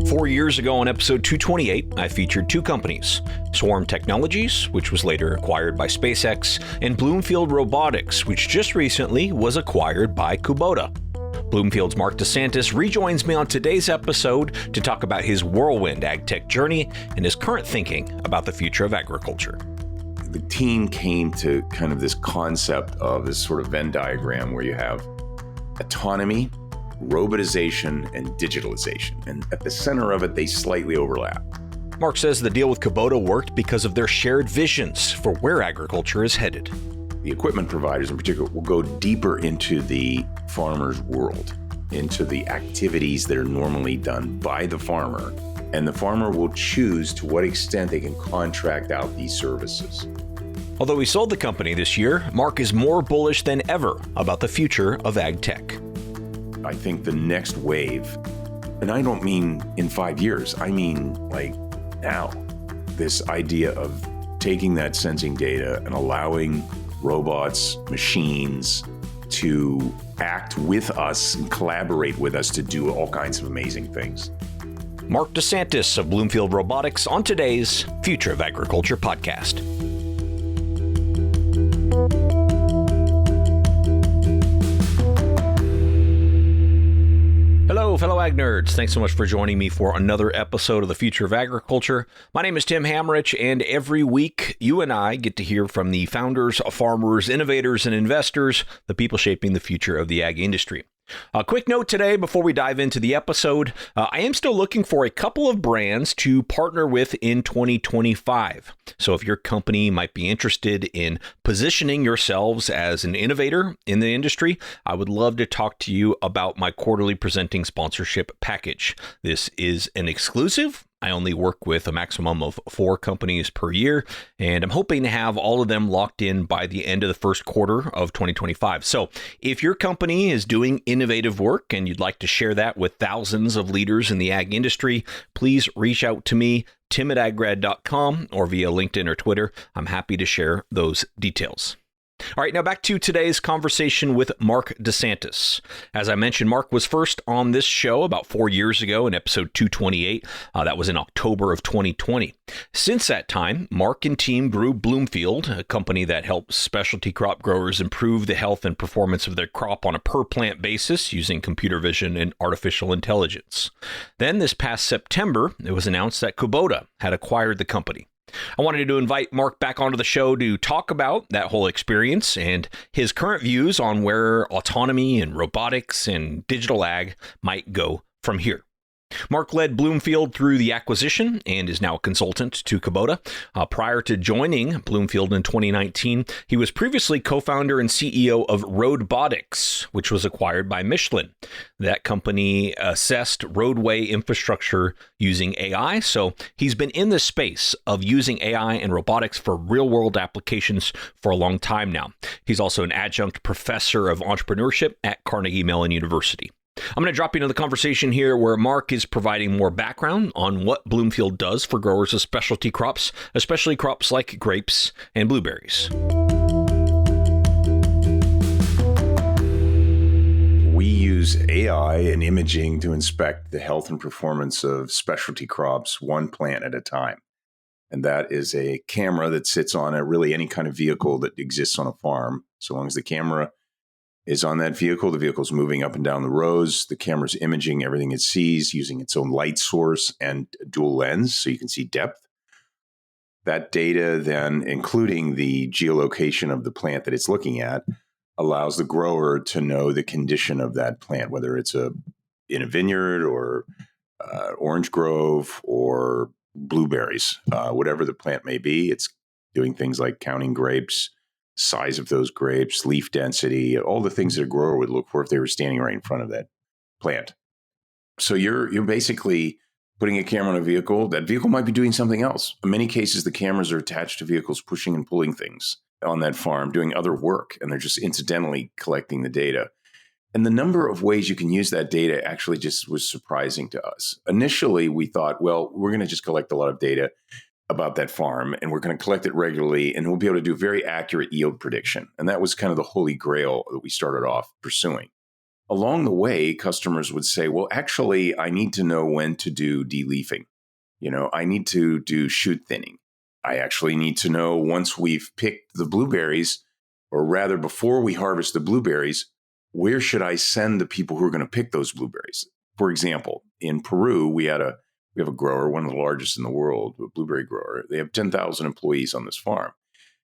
4 years ago on episode 228, I featured two companies, Swarm Technologies, which was later acquired by SpaceX, and Bloomfield Robotics, which just recently was acquired by Kubota. Bloomfield's Mark DeSantis rejoins me on today's episode to talk about his whirlwind ag tech journey and his current thinking about the future of agriculture. The team came to kind of this concept of this sort of Venn diagram where you have autonomy, robotization, and digitalization. And at the center of it, they slightly overlap. Mark says the deal with Kubota worked because of their shared visions for where agriculture is headed. The equipment providers in particular will go deeper into the farmer's world, into the activities that are normally done by the farmer. And the farmer will choose to what extent they can contract out these services. Although he sold the company this year, Mark is more bullish than ever about the future of ag tech. I think the next wave, and I don't mean in 5 years, I mean like now, this idea of taking that sensing data and allowing robots, machines to act with us and collaborate with us to do all kinds of amazing things. Mark DeSantis of Bloomfield Robotics on today's Future of Agriculture podcast. Hello, fellow ag nerds. Thanks so much for joining me for another episode of the Future of Agriculture. My name is Tim Hammerich, and every week you and I get to hear from the founders, farmers, innovators, and investors, the people shaping the future of the ag industry. A quick note today before we dive into the episode. I am still looking for a couple of brands to partner with in 2025. So if your company might be interested in positioning yourselves as an innovator in the industry, I would love to talk to you about my quarterly presenting sponsorship package. This is an exclusive. I only work with a maximum of 4 companies per year, and I'm hoping to have all of them locked in by the end of the first quarter of 2025. So if your company is doing innovative work and you'd like to share that with thousands of leaders in the ag industry, please reach out to me, tim@aggrad.com, or via LinkedIn or Twitter. I'm happy to share those details. All right, now back to today's conversation with Mark DeSantis. As I mentioned, Mark was first on this show about 4 years ago in episode 228. That was in October of 2020. Since that time, Mark and team grew Bloomfield, a company that helps specialty crop growers improve the health and performance of their crop on a per-plant basis using computer vision and artificial intelligence. Then this past September, it was announced that Kubota had acquired the company. I wanted to invite Mark back onto the show to talk about that whole experience and his current views on where autonomy and robotics and digital ag might go from here. Mark led Bloomfield through the acquisition and is now a consultant to Kubota. Prior to joining Bloomfield in 2019, he was previously co-founder and CEO of RoadBotics, which was acquired by Michelin. That company assessed roadway infrastructure using AI, so he's been in the space of using AI and robotics for real-world applications for a long time now. He's also an adjunct professor of entrepreneurship at Carnegie Mellon University. I'm going to drop you into the conversation here where Mark is providing more background on what Bloomfield does for growers of specialty crops, especially crops like grapes and blueberries. We use AI and imaging to inspect the health and performance of specialty crops one plant at a time. And that is a camera that sits on really any kind of vehicle that exists on a farm. So long as the camera is on that vehicle, the vehicle's moving up and down the rows, the camera's imaging everything it sees using its own light source and dual lens so you can see depth. That data then, including the geolocation of the plant that it's looking at, allows the grower to know the condition of that plant, whether it's in a vineyard or orange grove or blueberries, whatever the plant may be. It's doing things like counting grapes, size of those grapes, leaf density, all the things that a grower would look for if they were standing right in front of that plant. So you're basically putting a camera on a vehicle. That vehicle might be doing something else. In many cases, the cameras are attached to vehicles pushing and pulling things on that farm, doing other work, and they're just incidentally collecting the data. And the number of ways you can use that data actually just was surprising to us. Initially, we thought, well, we're going to just collect a lot of data about that farm, and we're going to collect it regularly, and we'll be able to do very accurate yield prediction. And that was kind of the holy grail that we started off pursuing. along the way, customers would say, well, actually, I need to know when to do de-leafing. I need to do shoot thinning. I actually need to know once we've picked the blueberries, or rather before we harvest the blueberries, where should I send the people who are going to pick those blueberries? For example, in Peru, we have a grower, one of the largest in the world, a blueberry grower. They have 10,000 employees on this farm.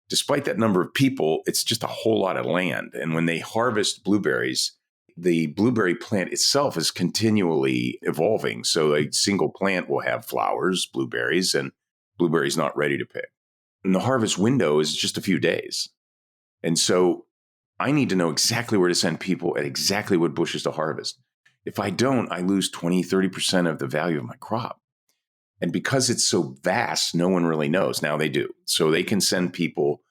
Despite that number of people, it's just a whole lot of land. And when they harvest blueberries, the blueberry plant itself is continually evolving. So a single plant will have flowers, blueberries, and blueberries not ready to pick. And the harvest window is just a few days. And so I need to know exactly where to send people at exactly what bushes to harvest. If I don't, I lose 20, 30% of the value of my crop. And because it's so vast, no one really knows. Now they do. So they can send people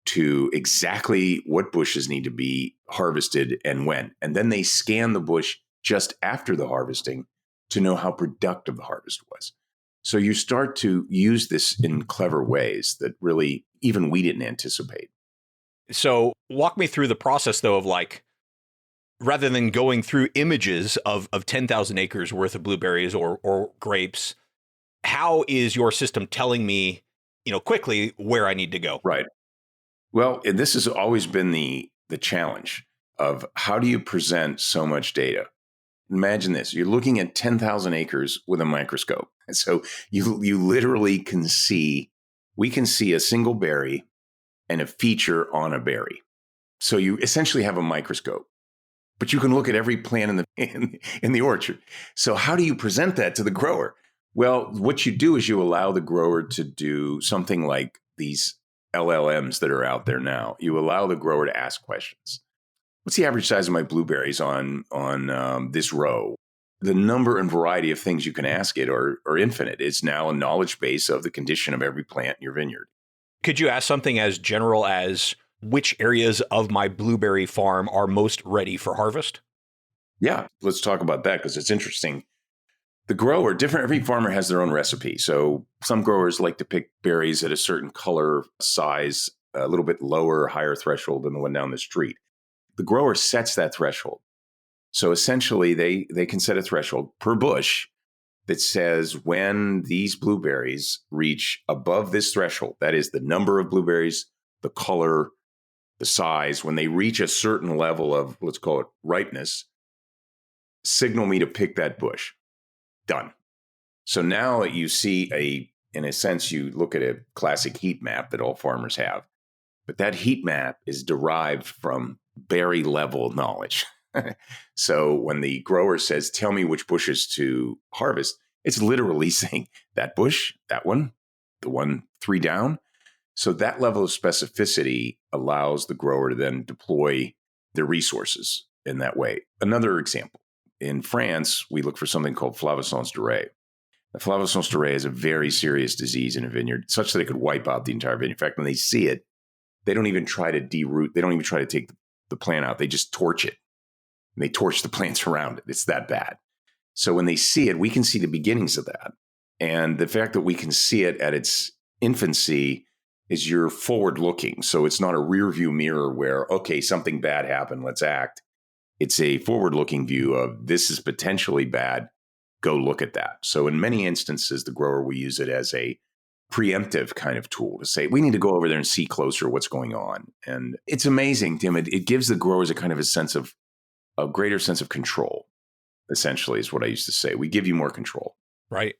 to exactly what bushes need to be harvested and when. And then they scan the bush just after the harvesting to know how productive the harvest was. So you start to use this in clever ways that really even we didn't anticipate. So walk me through the process, though, of rather than going through images of 10,000 acres worth of blueberries or grapes, how is your system telling me, quickly where I need to go? Right. Well, this has always been the challenge of how do you present so much data? Imagine this. You're looking at 10,000 acres with a microscope. And so you literally we can see a single berry and a feature on a berry. So you essentially have a microscope, but you can look at every plant in the orchard. So how do you present that to the grower? Well, what you do is you allow the grower to do something like these LLMs that are out there now. You allow the grower to ask questions. What's the average size of my blueberries on this row? The number and variety of things you can ask it are infinite. It's now a knowledge base of the condition of every plant in your vineyard. Could you ask something as general as which areas of my blueberry farm are most ready for harvest? Yeah, let's talk about that because it's interesting. Every farmer has their own recipe. So some growers like to pick berries at a certain color, size, a little bit lower, higher threshold than the one down the street. The grower sets that threshold. So essentially, they can set a threshold per bush that says when these blueberries reach above this threshold, that is the number of blueberries, the color, the size, when they reach a certain level of, let's call it ripeness, signal me to pick that bush. Done. So now you see in a sense, you look at a classic heat map that all farmers have, but that heat map is derived from berry level knowledge. So when the grower says, tell me which bushes to harvest, it's literally saying that bush, that one, the one 3 down. So that level of specificity allows the grower to then deploy their resources in that way. Another example. In France, we look for something called flavescence dorée. The flavescence dorée is a very serious disease in a vineyard, such that it could wipe out the entire vineyard. In fact, when they see it, they don't even try to deroot. They don't even try to take the plant out. They just torch it. And they torch the plants around it. It's that bad. So when they see it, we can see the beginnings of that. And the fact that we can see it at its infancy is you're forward looking. So it's not a rear view mirror where, okay, something bad happened, let's act. It's a forward-looking view of this is potentially bad, go look at that. So in many instances, the grower will use it as a preemptive kind of tool to say, we need to go over there and see closer what's going on. And it's amazing, Tim. It gives the growers a kind of a greater sense of control, essentially, is what I used to say. We give you more control. Right.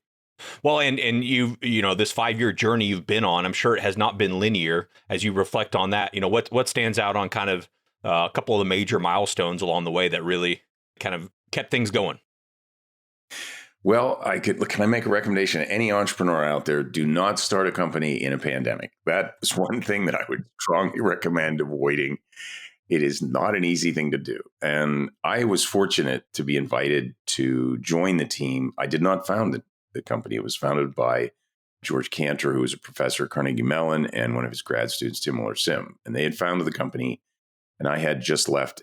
Well, and this 5-year journey you've been on, I'm sure it has not been linear. As you reflect on that, what stands out on kind of a couple of the major milestones along the way that really kind of kept things going? Well, can I make a recommendation to any entrepreneur out there? Do not start a company in a pandemic. That is one thing that I would strongly recommend avoiding. It is not an easy thing to do. And I was fortunate to be invited to join the team. I did not found the company. It was founded by George Cantor, who was a professor at Carnegie Mellon, and one of his grad students, Tim Muller-Sim. And they had founded the company. And I had just left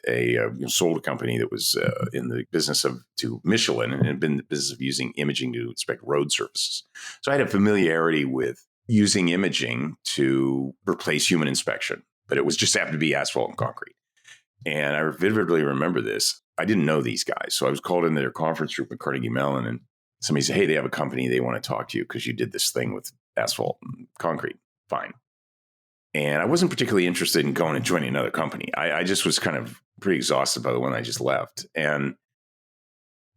sold a company that was in the business to Michelin and had been in the business of using imaging to inspect road surfaces. So I had a familiarity with using imaging to replace human inspection, but it was just happened to be asphalt and concrete. And I vividly remember this. I didn't know these guys. So I was called into their conference room at Carnegie Mellon, and somebody said, hey, they have a company. They want to talk to you because you did this thing with asphalt and concrete. Fine. And I wasn't particularly interested in going and joining another company. I just was kind of pretty exhausted by the one I just left. And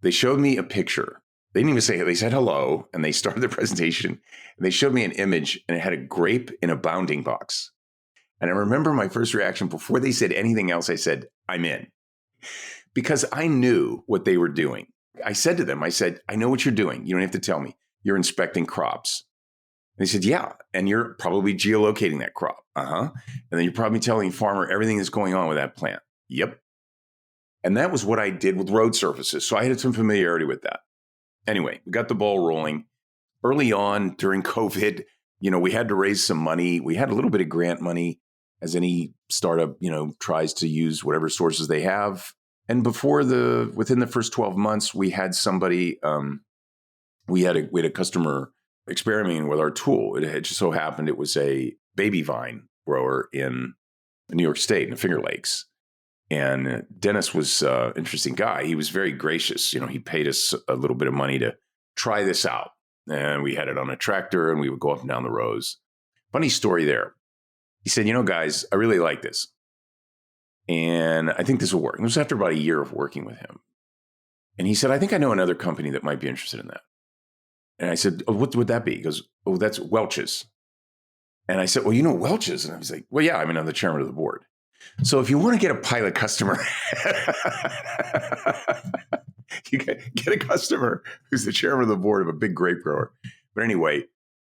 they showed me a picture. They didn't even say, they said hello, and they started the presentation. And they showed me an image, and it had a grape in a bounding box. And I remember my first reaction before they said anything else, I said, I'm in. Because I knew what they were doing. I said to them, I said, I know what you're doing. You don't have to tell me. You're inspecting crops. And they said, yeah. And you're probably geolocating that crop. And then you're probably telling the farmer everything that's going on with that plant. Yep. And that was what I did with road surfaces. So I had some familiarity with that. Anyway, we got the ball rolling. Early on during COVID, we had to raise some money. We had a little bit of grant money, as any startup, tries to use whatever sources they have. And within the first 12 months, we had somebody, we had a customer experimenting with our tool. It had just so happened it was a baby vine grower in New York State in the Finger Lakes. And Dennis was an interesting guy. He was very gracious. He paid us a little bit of money to try this out. And we had it on a tractor, and we would go up and down the rows. Funny story there. He said, guys, I really like this. And I think this will work. And it was after about a year of working with him. And he said, I think I know another company that might be interested in that. And I said, oh, what would that be? He goes, oh, that's Welch's. And I said, well, Welch's? And I was like, well, yeah, I'm the chairman of the board. So if you want to get a pilot customer, you get a customer who's the chairman of the board of a big grape grower. But anyway,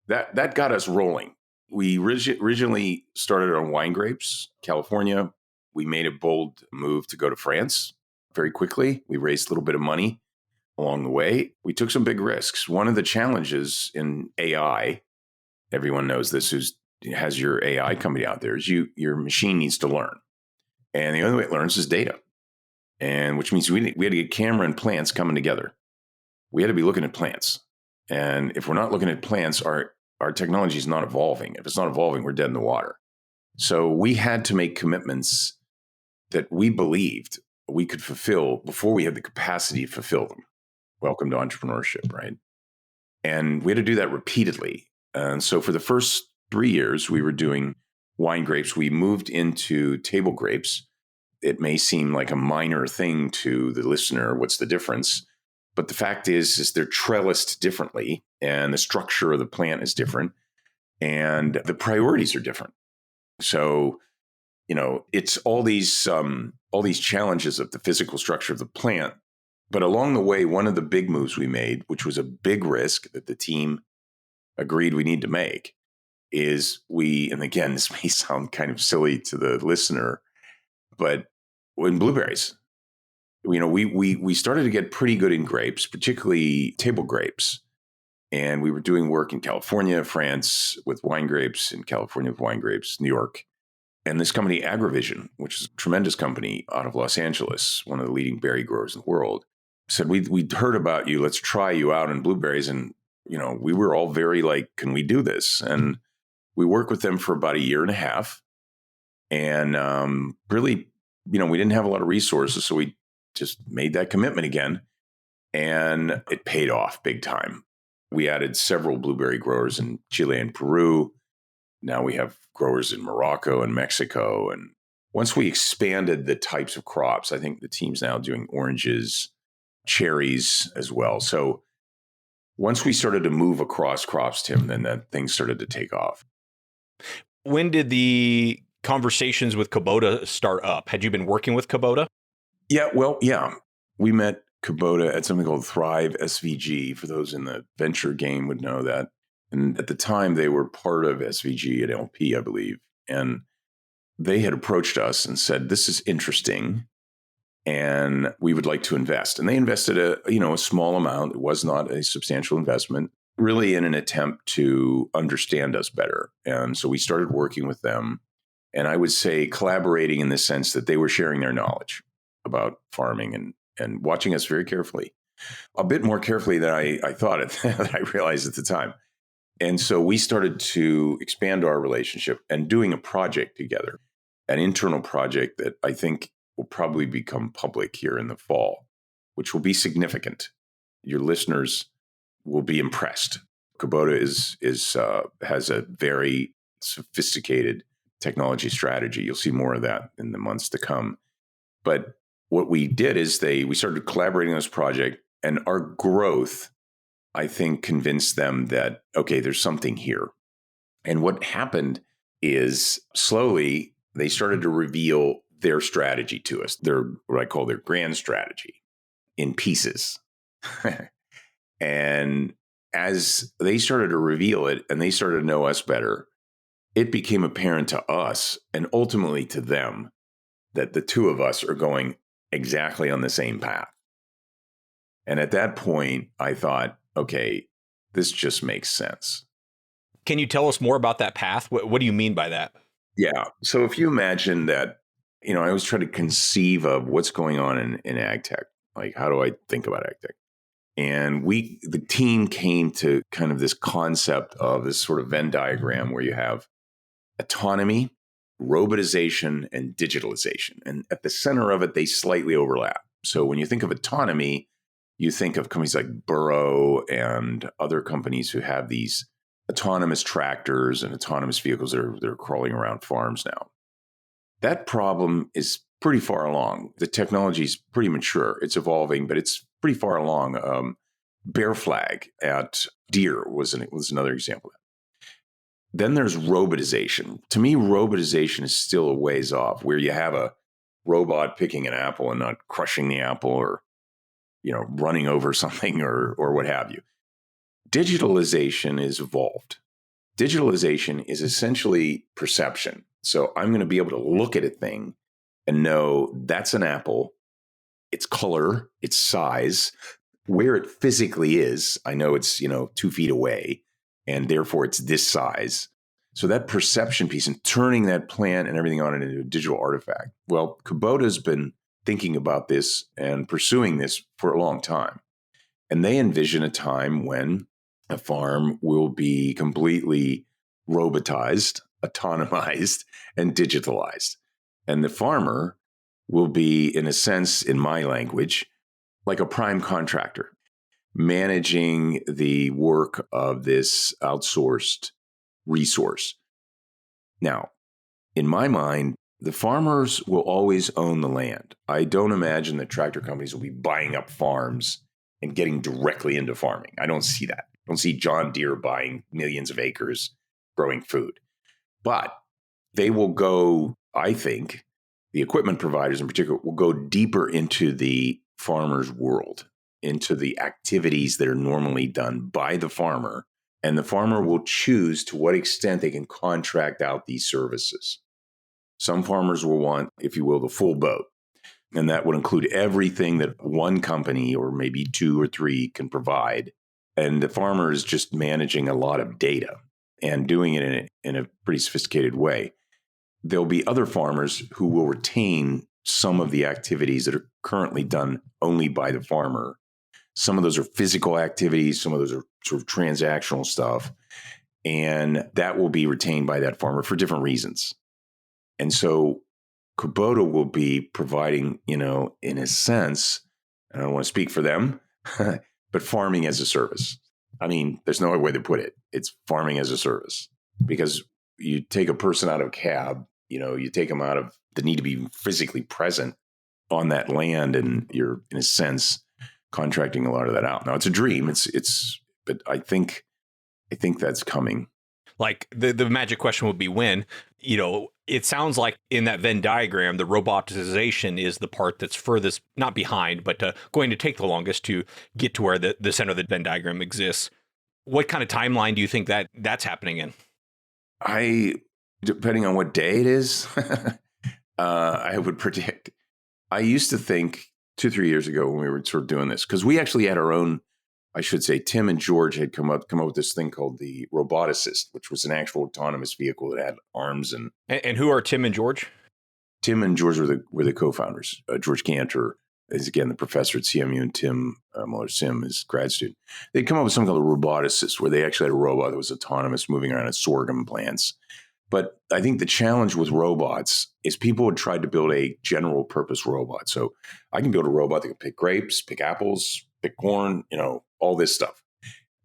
that got us rolling. We originally started on wine grapes, California. We made a bold move to go to France very quickly. We raised a little bit of money along the way. We took some big risks. One of the challenges in AI, everyone knows this who has your AI company out there, is your machine needs to learn. And the only way it learns is data. And which means we had to get camera and plants coming together. We had to be looking at plants. And if we're not looking at plants, our technology is not evolving. If it's not evolving, we're dead in the water. So we had to make commitments that we believed we could fulfill before we had the capacity to fulfill them. Welcome to entrepreneurship, right? And we had to do that repeatedly. And so for the first 3 years, we were doing wine grapes. We moved into table grapes. It may seem like a minor thing to the listener. What's the difference? But the fact is they're trellised differently, and the structure of the plant is different, and the priorities are different. So, it's all these challenges of the physical structure of the plant. But along the way, one of the big moves we made, which was a big risk that the team agreed we need to make, is and again, this may sound kind of silly to the listener, but in blueberries, we started to get pretty good in grapes, particularly table grapes. And we were doing work in California, France with wine grapes, in California with wine grapes, New York. And this company, AgriVision, which is a tremendous company out of Los Angeles, one of the leading berry growers in the world, said, we'd heard about you. Let's try you out in blueberries. And, we were all very like, can we do this? And we worked with them for about a year and a half. And really, we didn't have a lot of resources. So we just made that commitment again. And it paid off big time. We added several blueberry growers in Chile and Peru. Now we have growers in Morocco and Mexico. And once we expanded the types of crops, I think the team's now doing oranges, cherries as well. So once we started to move across crops, Tim, then that thing started to take off. When did the conversations with Kubota start up? Had you been working with Kubota? Yeah, we met Kubota at something called Thrive SVG. For those in the venture game would know that. And at the time, they were part of SVG at LP, I believe. And they had approached us and said, this is interesting, and we would like to invest. And they invested a small amount. It was not a substantial investment, really in an attempt to understand us better. And so we started working with them. And I would say collaborating in the sense that they were sharing their knowledge about farming and watching us very carefully, a bit more carefully than I thought that I realized at the time. And so we started to expand our relationship and doing a project together, an internal project that I think will probably become public here in the fall, which will be significant. Your listeners will be impressed. Kubota has a very sophisticated technology strategy. You'll see more of that in the months to come. But what we did is we started collaborating on this project, and our growth, I think, convinced them that, okay, there's something here. And what happened is slowly they started to reveal their strategy to us, what I call their grand strategy, in pieces. And as they started to reveal it and they started to know us better, it became apparent to us and ultimately to them that the two of us are going exactly on the same path. And at that point, I thought, okay, this just makes sense. Can you tell us more about that path? What do you mean by that? Yeah. So if you imagine that, I always try to conceive of what's going on in ag tech. Like, how do I think about ag tech? And the team came to kind of this concept of this sort of Venn diagram where you have autonomy, robotization, and digitalization. And at the center of it, they slightly overlap. So when you think of autonomy, you think of companies like Burrow and other companies who have these autonomous tractors and autonomous vehicles that are crawling around farms now. That problem is pretty far along. The technology is pretty mature. It's evolving, but it's pretty far along. Bear flag at Deere was another example of that. Then there's robotization. To me, robotization is still a ways off, where you have a robot picking an apple and not crushing the apple or running over something or what have you. Digitalization is evolved. Digitalization is essentially perception. So I'm going to be able to look at a thing and know that's an apple, its color, its size, where it physically is. I know it's 2 feet away, and therefore it's this size. So that perception piece and turning that plant and everything on it into a digital artifact. Well, Kubota's been thinking about this and pursuing this for a long time. And they envision a time when a farm will be completely robotized, autonomized, and digitalized. And the farmer will be, in a sense, in my language, like a prime contractor, managing the work of this outsourced resource. Now, in my mind, the farmers will always own the land. I don't imagine that tractor companies will be buying up farms and getting directly into farming. I don't see that. I don't see John Deere buying millions of acres growing food. But they will go, I think, the equipment providers in particular will go deeper into the farmer's world, into the activities that are normally done by the farmer. And the farmer will choose to what extent they can contract out these services. Some farmers will want, if you will, the full boat. And that would include everything that one company or maybe 2 or 3 can provide. And the farmer is just managing a lot of data and doing it in a pretty sophisticated way. There'll be other farmers who will retain some of the activities that are currently done only by the farmer. Some of those are physical activities. Some of those are sort of transactional stuff. And that will be retained by that farmer for different reasons. And so Kubota will be providing, in a sense, I don't want to speak for them, but farming as a service. I mean, there's no other way to put it. It's farming as a service, because you take a person out of a cab, you take them out of the need to be physically present on that land, and you're, in a sense, contracting a lot of that out. Now, it's a dream. But I think that's coming. Like the magic question would be when. It sounds like in that Venn diagram, the robotization is the part that's furthest, not behind, but going to take the longest to get to where the center of the Venn diagram exists. What kind of timeline do you think that's happening in? Depending on what day it is, I would predict. I used to think 2-3 years ago when we were sort of doing this, because we actually had our own, I should say, Tim and George had come up with this thing called the Robotics, which was an actual autonomous vehicle that had arms. And who are Tim and George? Tim and George were the co-founders. George Cantor is, again, the professor at CMU, and Tim Muller-Sim is grad student. They'd come up with something called the Robotics, where they actually had a robot that was autonomous, moving around at sorghum plants. But I think the challenge with robots is people had tried to build a general purpose robot. So I can build a robot that can pick grapes, pick apples, pick corn, all this stuff.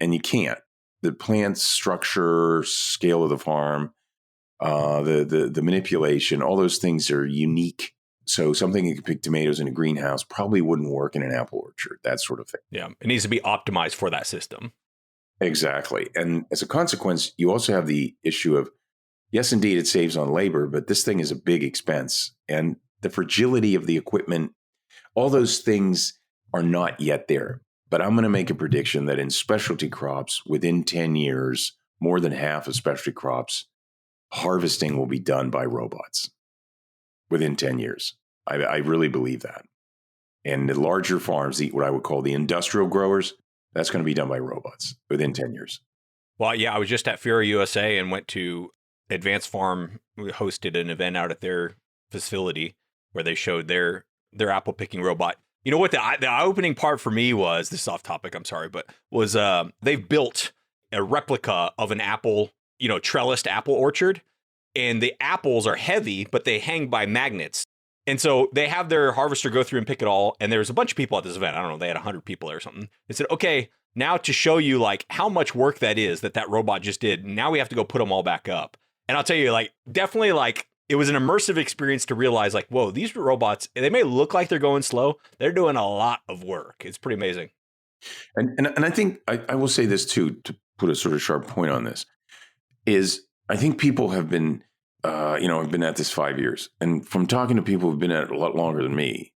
And you can't. The plant structure, scale of the farm, the manipulation, all those things are unique. So something that can pick tomatoes in a greenhouse probably wouldn't work in an apple orchard, that sort of thing. Yeah, it needs to be optimized for that system. Exactly. And as a consequence, you also have the issue of, yes, indeed, it saves on labor, but this thing is a big expense. And the fragility of the equipment, all those things are not yet there. But I'm going to make a prediction that in specialty crops, within 10 years, more than half of specialty crops, harvesting will be done by robots within 10 years. I really believe that. And the larger farms, what I would call the industrial growers, that's going to be done by robots within 10 years. Well, yeah, I was just at Fury USA and went to Advanced Farm. We hosted an event out at their facility where they showed their apple picking robot. You know what the eye-opening part for me was, this is off topic, I'm sorry, but was they've built a replica of an apple, trellised apple orchard, and the apples are heavy, but they hang by magnets. And so they have their harvester go through and pick it all. And there's a bunch of people at this event. I don't know, they had 100 people or something. They said, okay, now to show you like how much work that is that robot just did, now we have to go put them all back up. And I'll tell you, like, definitely, like, it was an immersive experience to realize, like, whoa, these robots, they may look like they're going slow. They're doing a lot of work. It's pretty amazing. And I think I will say this too, to put a sort of sharp point on this, is I think people have been, have been at this 5 years. And from talking to people who've been at it a lot longer than me,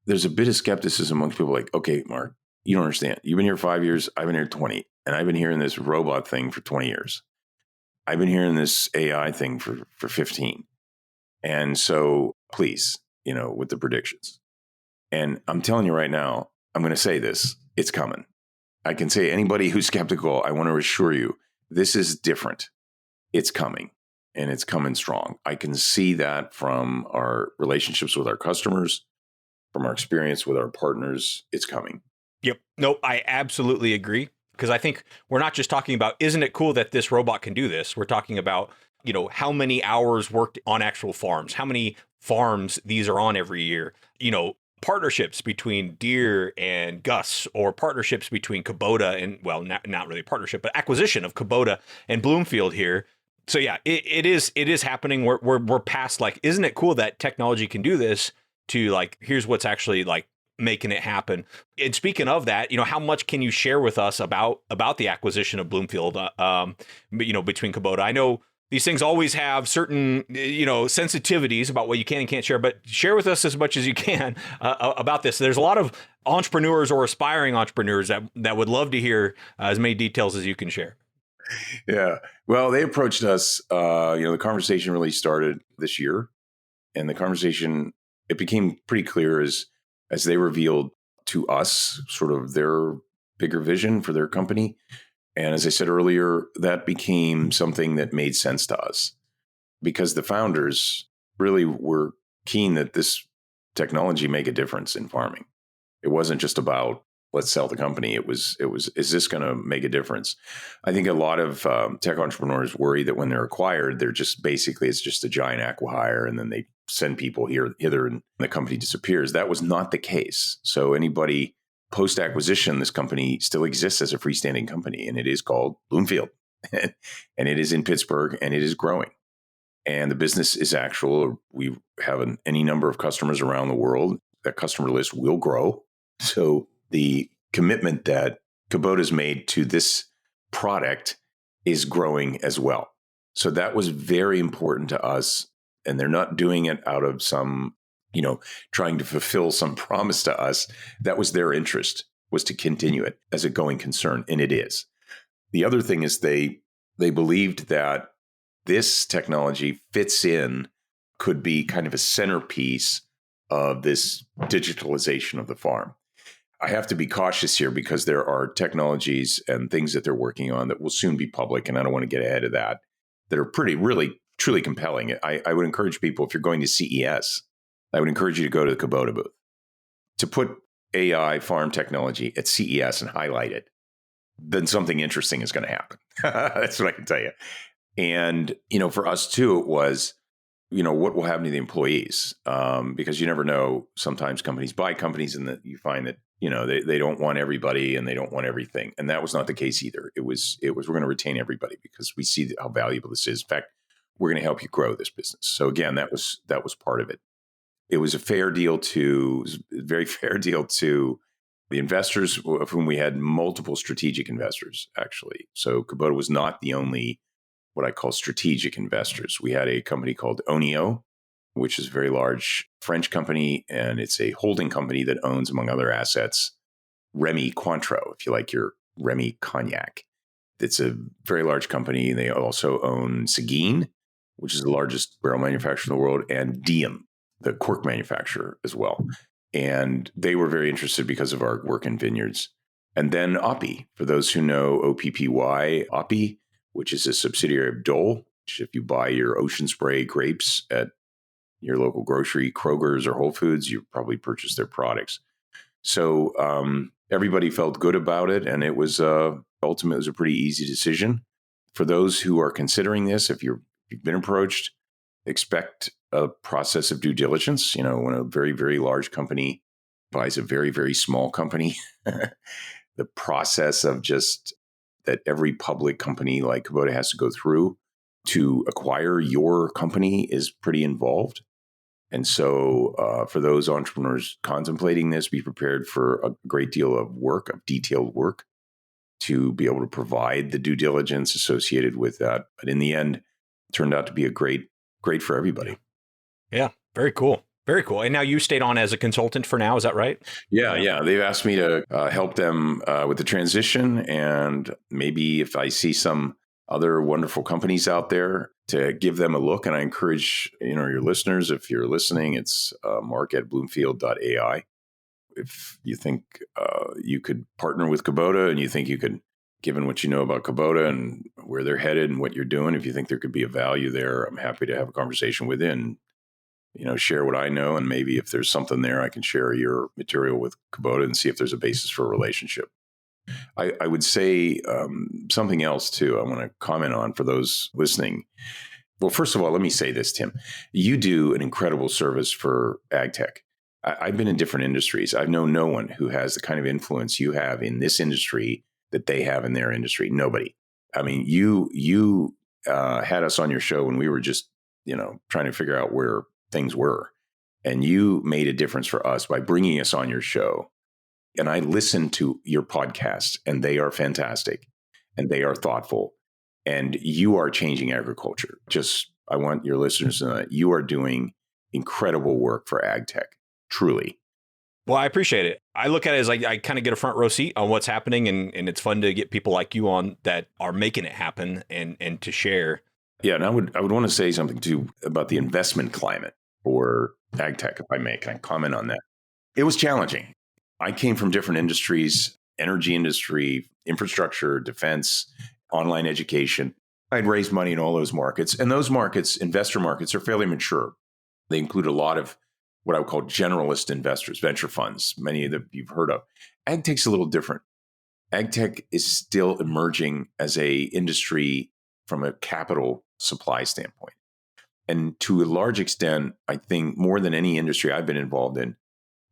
there's a bit of skepticism amongst people like, okay, Mark, you don't understand. You've been here 5 years. I've been here 20. And I've been hearing this robot thing for 20 years. I've been hearing this AI thing for 15. And so please, with the predictions. And I'm telling you right now, I'm going to say this, it's coming. I can say anybody who's skeptical, I want to assure you, this is different. It's coming, and it's coming strong. I can see that from our relationships with our customers, from our experience with our partners. It's coming. Yep. No, I absolutely agree. Because I think we're not just talking about, isn't it cool that this robot can do this? We're talking about, how many hours worked on actual farms, how many farms these are on every year, partnerships between Deere and Gus, or partnerships between Kubota and, well, not really a partnership, but acquisition of Kubota and Bloomfield here. So yeah, it is happening. We're past, like, isn't it cool that technology can do this, to like, here's what's actually like making it happen. And speaking of that, how much can you share with us about the acquisition of Bloomfield, between Kubota? I know these things always have certain, sensitivities about what you can and can't share, but share with us as much as you can about this. There's a lot of entrepreneurs or aspiring entrepreneurs that would love to hear as many details as you can share. Yeah. Well, they approached us, the conversation really started this year, and the conversation, it became pretty clear as they revealed to us sort of their bigger vision for their company. And as I said earlier, that became something that made sense to us, because the founders really were keen that this technology make a difference in farming. It wasn't just about, let's sell the company. It was, is this going to make a difference? I think a lot of tech entrepreneurs worry that when they're acquired, they're just basically, it's just a giant acqui-hire, and then they send people hither, and the company disappears. That was not the case. So anybody post-acquisition, this company still exists as a freestanding company, and it is called Bloomfield, and it is in Pittsburgh, and it is growing. And the business is actual. We have any number of customers around the world. That customer list will grow. So the commitment that Kubota's made to this product is growing as well. So that was very important to us. And they're not doing it out of some, trying to fulfill some promise to us. That was their interest, was to continue it as a going concern. And it is. The other thing is they believed that this technology fits in, could be kind of a centerpiece of this digitalization of the farm. I have to be cautious here, because there are technologies and things that they're working on that will soon be public, and I don't want to get ahead of that are pretty, really, truly compelling. I would encourage people, if you're going to CES, I would encourage you to go to the Kubota booth, to put AI farm technology at CES and highlight it. Then something interesting is going to happen. That's what I can tell you. And, for us too, it was, what will happen to the employees? Because you never know. Sometimes companies buy companies and that you find that, they don't want everybody and they don't want everything. And that was not the case either. It was, we're going to retain everybody because we see how valuable this is. In fact, we're going to help you grow this business. So again, that was part of it. It was a very fair deal to the investors, of whom we had multiple strategic investors, actually. So Kubota was not the only what I call strategic investors. We had a company called Onio, which is a very large French company, and it's a holding company that owns, among other assets, Remy Cointreau, if you like your Remy cognac. It's a very large company. They also own Seguin, which is the largest barrel manufacturer in the world, and Diem, the cork manufacturer as well. And they were very interested because of our work in vineyards. And then Oppy, for those who know OPPY, Oppy, which is a subsidiary of Dole, which if you buy your Ocean Spray grapes at your local grocery, Kroger's or Whole Foods, you probably purchase their products. So everybody felt good about it. And it was ultimately, it was a pretty easy decision. For those who are considering this, if you've been approached, expect a process of due diligence. When a very, very large company buys a very, very small company, the process of just that every public company like Kubota has to go through to acquire your company is pretty involved. And so for those entrepreneurs contemplating this, be prepared for a great deal of work, of detailed work, to be able to provide the due diligence associated with that. But in the end, it turned out to be a great for everybody. Yeah, very cool. Very cool. And now you stayed on as a consultant for now, is that right? Yeah. They've asked me to help them with the transition. And maybe if I see some other wonderful companies out there, to give them a look. And I encourage, your listeners, if you're listening, it's Mark at Bloomfield AI. If you think you could partner with Kubota and you think you could, given what you know about Kubota and where they're headed and what you're doing, if you think there could be a value there, I'm happy to have a conversation within. Share what I know, and maybe if there's something there, I can share your material with Kubota and see if there's a basis for a relationship. I would say something else too. I want to comment on for those listening. Well, first of all, let me say this, Tim. You do an incredible service for ag tech. I've been in different industries. I've known no one who has the kind of influence you have in this industry that they have in their industry. Nobody. I mean, you had us on your show when we were just trying to figure out where things were. And you made a difference for us by bringing us on your show. And I listened to your podcasts, and they are fantastic and they are thoughtful. And you are changing agriculture. I want your listeners to know that you are doing incredible work for ag tech, truly. Well, I appreciate it. I look at it as like I kind of get a front row seat on what's happening. And it's fun to get people like you on that are making it happen and to share. Yeah, and I would want to say something too about the investment climate for ag tech, if I may. Can I comment on that? It was challenging. I came from different industries, energy industry, infrastructure, defense, online education. I'd raised money in all those markets. And those markets, investor markets, are fairly mature. They include a lot of what I would call generalist investors, venture funds, many of them you've heard of. Ag tech's a little different. Ag tech is still emerging as a industry from a capital supply standpoint. And to a large extent, I think more than any industry I've been involved in,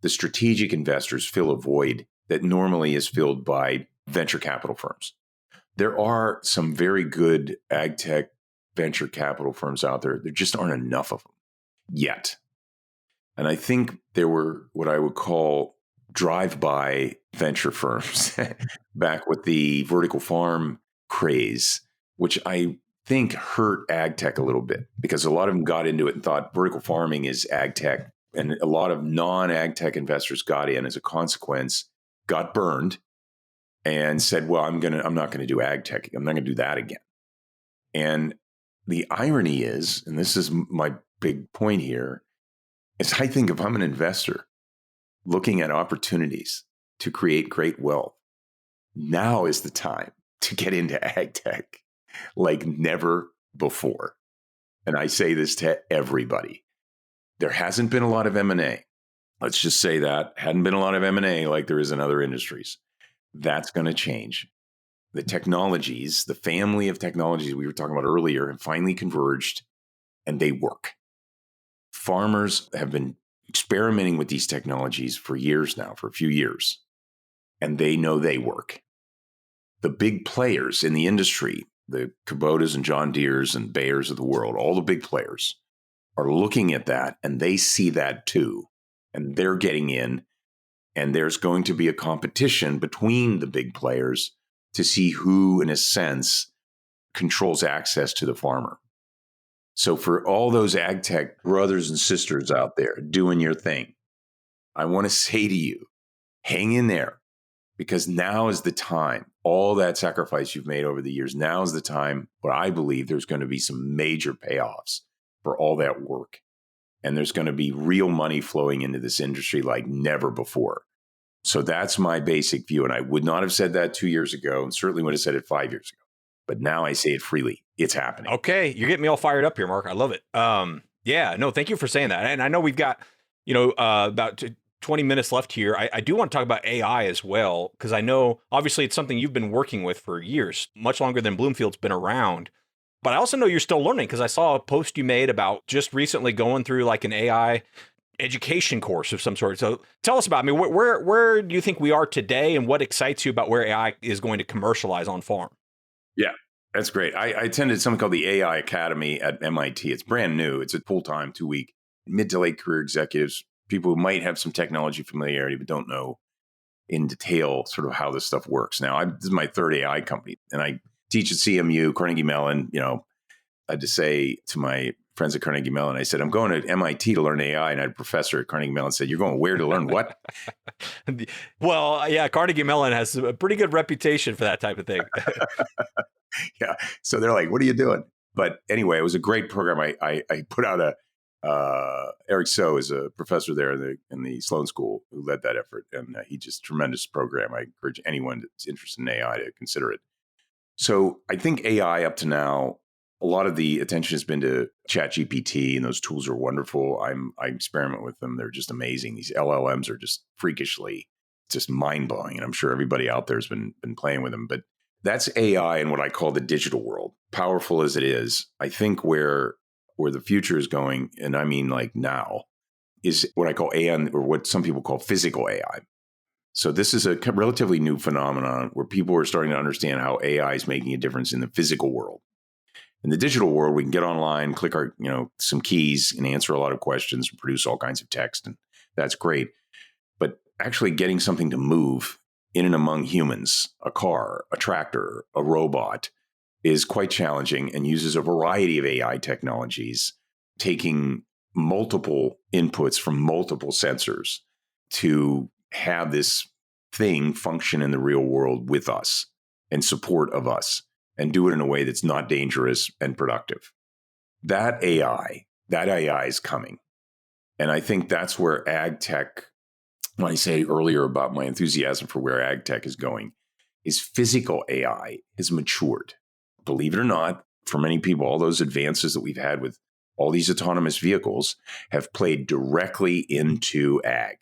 the strategic investors fill a void that normally is filled by venture capital firms. There are some very good ag tech venture capital firms out there. There just aren't enough of them yet. And I think there were what I would call drive-by venture firms back with the vertical farm craze, which I think hurt ag tech a little bit because a lot of them got into it and thought vertical farming is ag tech. And a lot of non-ag tech investors got in as a consequence, got burned, and said, well, I'm not going to do ag tech. I'm not going to do that again. And the irony is, and this is my big point here, is I think if I'm an investor looking at opportunities to create great wealth, now is the time to get into ag tech like never before. And I say this to everybody. There hasn't been a lot of M&A. Let's just say that. Hadn't been a lot of M&A like there is in other industries. That's going to change. the technologies, the family of technologies we were talking about earlier, have finally converged and they work. Farmers have been experimenting with these technologies for years now, for a few years, and they know they work. The big players in the industry, the Kubotas and John Deeres and Bayers of the world, all the big players are looking at that and they see that too. And they're getting in, and there's going to be a competition between the big players to see who, in a sense, controls access to the farmer. So for all those ag tech brothers and sisters out there doing your thing, I want to say to you, hang in there, because now is the time. All that sacrifice you've made over the years, now is the time where I believe there's going to be some major payoffs for all that work. And there's going to be real money flowing into this industry like never before. So that's my basic view. And I would not have said that 2 years ago, and certainly would have said it 5 years ago. But now I say it freely. It's happening. Okay. You're getting me all fired up here, Mark. I love it. Yeah, no, thank you for saying that. And I know we've got, about 20 minutes left here. I do want to talk about AI as well, because I know obviously it's something you've been working with for years, much longer than Bloomfield's been around. But I also know you're still learning, because I saw a post you made about just recently going through like an AI education course of some sort. So tell us about, where do you think we are today, and what excites you about where AI is going to commercialize on farm? Yeah, that's great. I attended something called the AI Academy at MIT. It's brand new. It's a full-time 2-week, mid to late career executives, people who might have some technology familiarity but don't know in detail sort of how this stuff works. Now, this is my third AI company, and I teach at CMU, Carnegie Mellon. I had to say to my friends at Carnegie Mellon, I said, I'm going to MIT to learn AI. And I had a professor at Carnegie Mellon said, you're going where to learn what? Well, yeah, Carnegie Mellon has a pretty good reputation for that type of thing. Yeah. So they're like, what are you doing? But anyway, it was a great program. I put out Eric So is a professor there in the Sloan School who led that effort. And he just tremendous program. I encourage anyone that's interested in AI to consider it. So I think AI up to now, a lot of the attention has been to ChatGPT, and those tools are wonderful. I experiment with them. They're just amazing. These LLMs are just freakishly, just mind-blowing. And I'm sure everybody out there has been playing with them. But that's AI in what I call the digital world. Powerful as it is, I think where the future is going, and I mean like now, is what I call AI, or what some people call physical AI. So this is a relatively new phenomenon where people are starting to understand how AI is making a difference in the physical world. In the digital world, we can get online, click our, some keys and answer a lot of questions and produce all kinds of text. And that's great. But actually getting something to move in and among humans, a car, a tractor, a robot, is quite challenging and uses a variety of AI technologies, taking multiple inputs from multiple sensors to have this thing function in the real world with us and support of us, and do it in a way that's not dangerous and productive. That AI is coming. And I think that's where ag tech, when I say earlier about my enthusiasm for where ag tech is going, is physical AI has matured. Believe it or not, for many people, all those advances that we've had with all these autonomous vehicles have played directly into ag.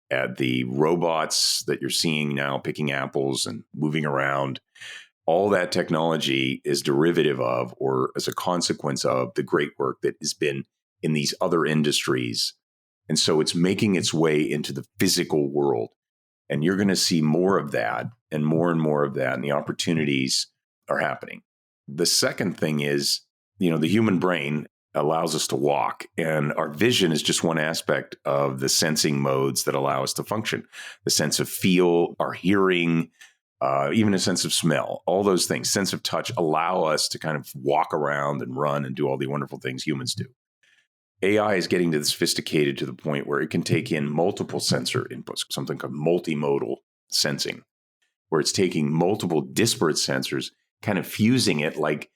At the robots that you're seeing now picking apples and moving around, all that technology is derivative of, or as a consequence of, the great work that has been in these other industries. And so it's making its way into the physical world. And you're going to see more of that and more of that. And the opportunities are happening. The second thing is, the human brain allows us to walk. And our vision is just one aspect of the sensing modes that allow us to function. The sense of feel, our hearing, even a sense of smell, all those things, sense of touch, allow us to kind of walk around and run and do all the wonderful things humans do. AI is getting to the sophisticated to the point where it can take in multiple sensor inputs, something called multimodal sensing, where it's taking multiple disparate sensors, kind of fusing it like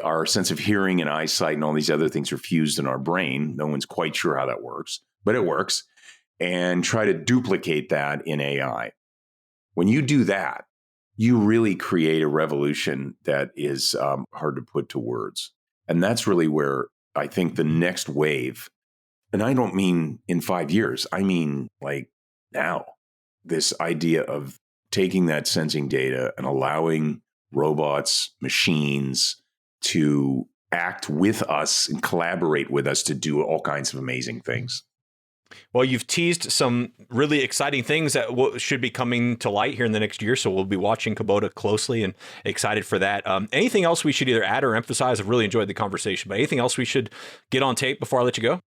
our sense of hearing and eyesight and all these other things are fused in our brain. No one's quite sure how that works, but it works. And try to duplicate that in AI. When you do that, you really create a revolution that is hard to put to words. And that's really where I think the next wave, and I don't mean in 5 years, I mean like now, this idea of taking that sensing data and allowing robots, machines to act with us and collaborate with us to do all kinds of amazing things. Well, you've teased some really exciting things that should be coming to light here in the next year. So we'll be watching Kubota closely and excited for that. Anything else we should either add or emphasize? I've really enjoyed the conversation, but anything else we should get on tape before I let you go?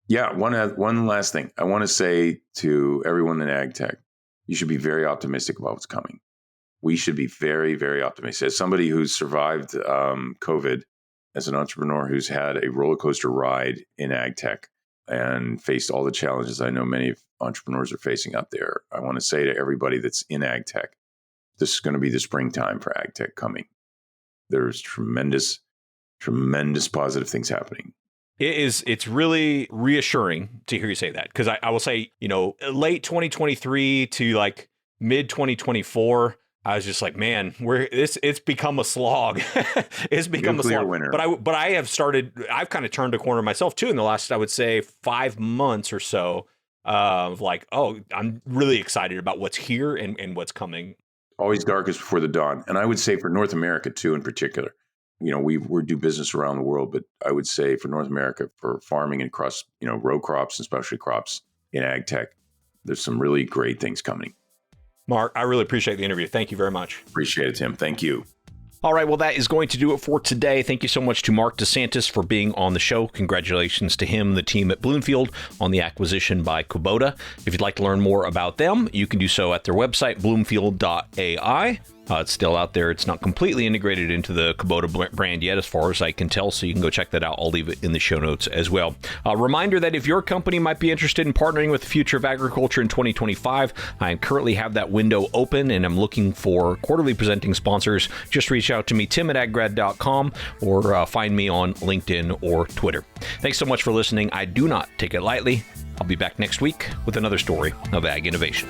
Yeah, one last thing. I want to say to everyone in ag tech, you should be very optimistic about what's coming. We should be very, very optimistic. As somebody who's survived COVID, as an entrepreneur who's had a roller coaster ride in ag tech and faced all the challenges I know many entrepreneurs are facing out there, I want to say to everybody that's in ag tech, this is going to be the springtime for ag tech coming. There's tremendous, tremendous positive things happening. It's really reassuring to hear you say that, because I will say, late 2023 to like mid 2024, I was just like, man, it's become a slog. It's become a slog. Winner. But I've kind of turned a corner myself too in the last, I would say, 5 months or so of like, oh, I'm really excited about what's here and what's coming. Always darkest before the dawn. And I would say for North America too, in particular, we do business around the world, but I would say for North America, for farming and across, row crops and specialty crops in ag tech, there's some really great things coming. Mark, I really appreciate the interview. Thank you very much. Appreciate it, Tim. Thank you. All right, well, that is going to do it for today. Thank you so much to Mark DeSantis for being on the show. Congratulations to him, the team at Bloomfield, on the acquisition by Kubota. If you'd like to learn more about them, you can do so at their website, bloomfield.ai. It's still out there. It's not completely integrated into the Kubota brand yet, as far as I can tell, so you can go check that out. I'll leave it in the show notes as well. A reminder that if your company might be interested in partnering with the future of agriculture in 2025, I currently have that window open, and I'm looking for quarterly presenting sponsors. Just reach out to me, tim@aggrad.com, or find me on LinkedIn or Twitter. Thanks so much for listening. I do not take it lightly. I'll be back next week with another story of ag innovation.